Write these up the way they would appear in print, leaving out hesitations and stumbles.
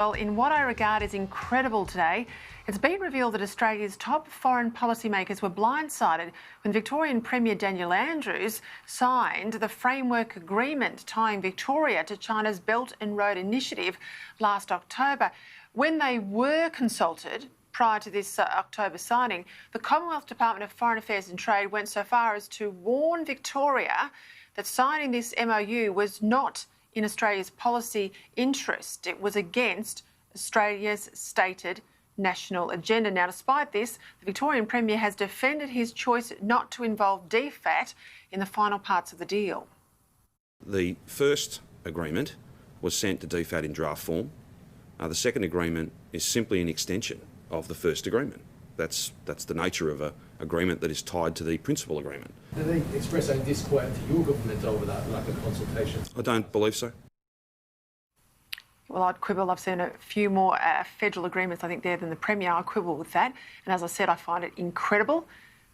Well, in what I regard as incredible today, it's been revealed that Australia's top foreign policymakers were blindsided when Victorian Premier Daniel Andrews signed the framework agreement tying Victoria to China's Belt and Road Initiative last October. When they were consulted prior to this October signing, the Commonwealth Department of Foreign Affairs and Trade went so far as to warn Victoria that signing this MOU was not in Australia's policy interest. It was against Australia's stated national agenda. Now, despite this, the Victorian Premier has defended his choice not to involve DFAT in the final parts of the deal. The first agreement was sent to DFAT in draft form. The second agreement is simply an extension of the first agreement. That's the nature of an agreement that is tied to the principal agreement. Do they express any disquiet to your government over that lack of consultation? I don't believe so. Well, I'd quibble. I've seen a few more federal agreements, I think, there than the Premier. I quibble with that. And as I said, I find it incredible.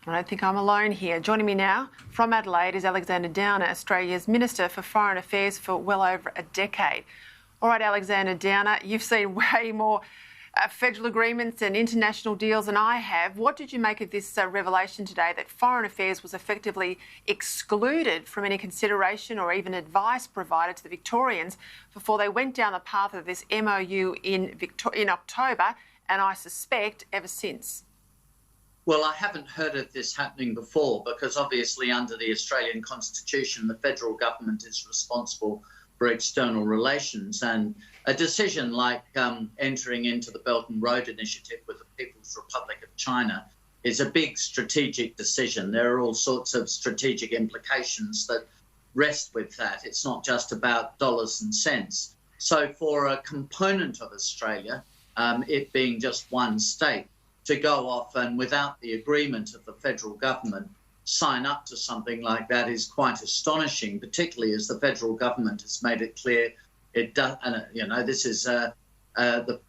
I don't think I'm alone here. Joining me now from Adelaide is Alexander Downer, Australia's Minister for Foreign Affairs for well over a decade. All right, Alexander Downer, you've seen way more federal agreements and international deals than I have. What did you make of this revelation today that foreign affairs was effectively excluded from any consideration or even advice provided to the Victorians before they went down the path of this MOU in October, and I suspect ever since? Well, I haven't heard of this happening before because obviously under the Australian Constitution, the federal government is responsible for external relations, and a decision like entering into the Belt and Road Initiative with the People's Republic of China is a big strategic decision. There are all sorts of strategic implications that rest with that. It's not just about dollars and cents. So for a component of Australia, it being just one state, to go off and without the agreement of the federal government sign up to something like that is quite astonishing, particularly as the federal government has made it clear it does. And this is the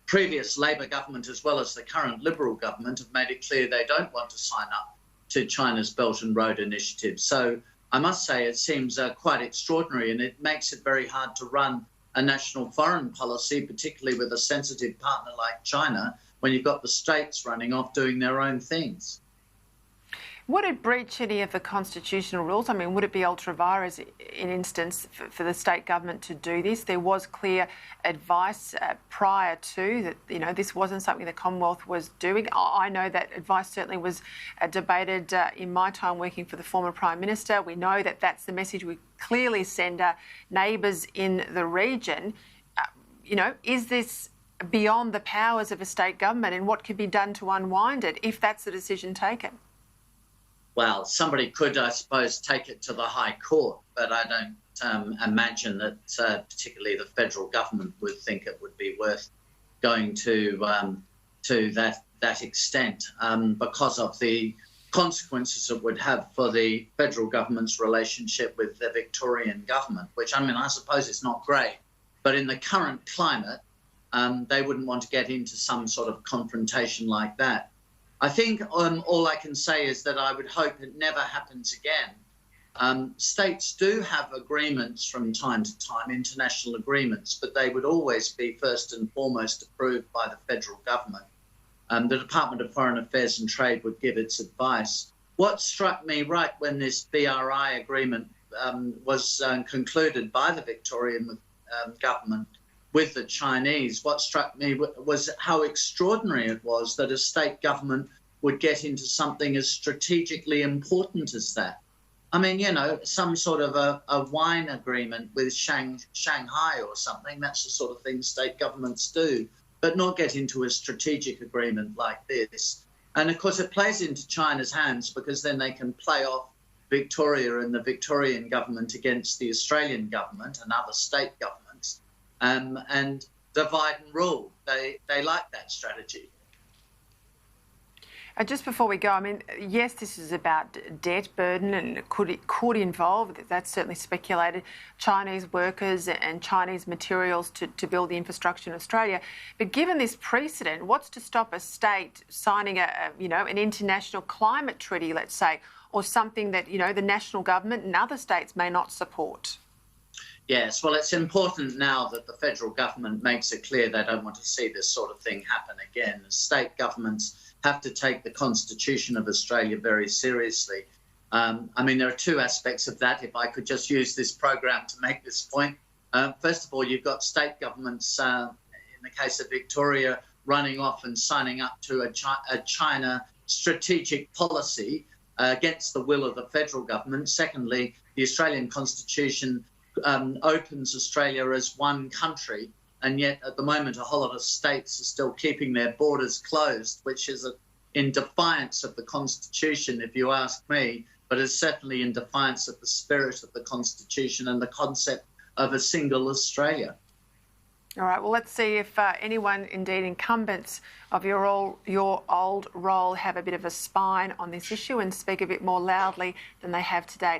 previous Labor government as well as the current Liberal government have made it clear they don't want to sign up to China's Belt and Road Initiative. So I must say it seems quite extraordinary, and it makes it very hard to run a national foreign policy, particularly with a sensitive partner like China, when you've got the states running off doing their own things. Would it breach any of the constitutional rules? I mean, would it be ultra vires in instance for the state government to do this? There was clear advice prior to that, this wasn't something the Commonwealth was doing. I know that advice certainly was debated in my time working for the former Prime Minister. We know that that's the message we clearly send neighbours in the region. Is this beyond the powers of a state government, and what could be done to unwind it if that's the decision taken? Well, somebody could, I suppose, take it to the High Court, but I don't imagine that particularly the federal government would think it would be worth going to that extent because of the consequences it would have for the federal government's relationship with the Victorian government, which, I suppose it's not great. But in the current climate, they wouldn't want to get into some sort of confrontation like that. I think all I can say is that I would hope it never happens again. States do have agreements from time to time, international agreements, but they would always be first and foremost approved by the federal government. The Department of Foreign Affairs and Trade would give its advice. What struck me right when this BRI agreement was concluded by the Victorian government with the Chinese, what struck me was how extraordinary it was that a state government would get into something as strategically important as that. Some sort of a wine agreement with Shanghai or something, that's the sort of thing state governments do, but not get into a strategic agreement like this. And of course it plays into China's hands because then they can play off Victoria and the Victorian government against the Australian government and other state governments. And divide and rule. They like that strategy. Just before we go, yes, this is about debt burden and it could involve, that's certainly speculated, Chinese workers and Chinese materials to build the infrastructure in Australia. But given this precedent, what's to stop a state signing an international climate treaty, let's say, or something that, the national government and other states may not support? Yes, well, it's important now that the federal government makes it clear they don't want to see this sort of thing happen again. State governments have to take the Constitution of Australia very seriously. I mean, there are two aspects of that, if I could just use this program to make this point. First of all, you've got state governments, in the case of Victoria, running off and signing up to a China strategic policy against the will of the federal government. Secondly, the Australian Constitution opens Australia as one country, and yet at the moment a whole lot of states are still keeping their borders closed, which is in defiance of the Constitution, if you ask me, but is certainly in defiance of the spirit of the Constitution and the concept of a single Australia. All right, well, let's see if anyone, indeed incumbents of your old role, have a bit of a spine on this issue and speak a bit more loudly than they have to date.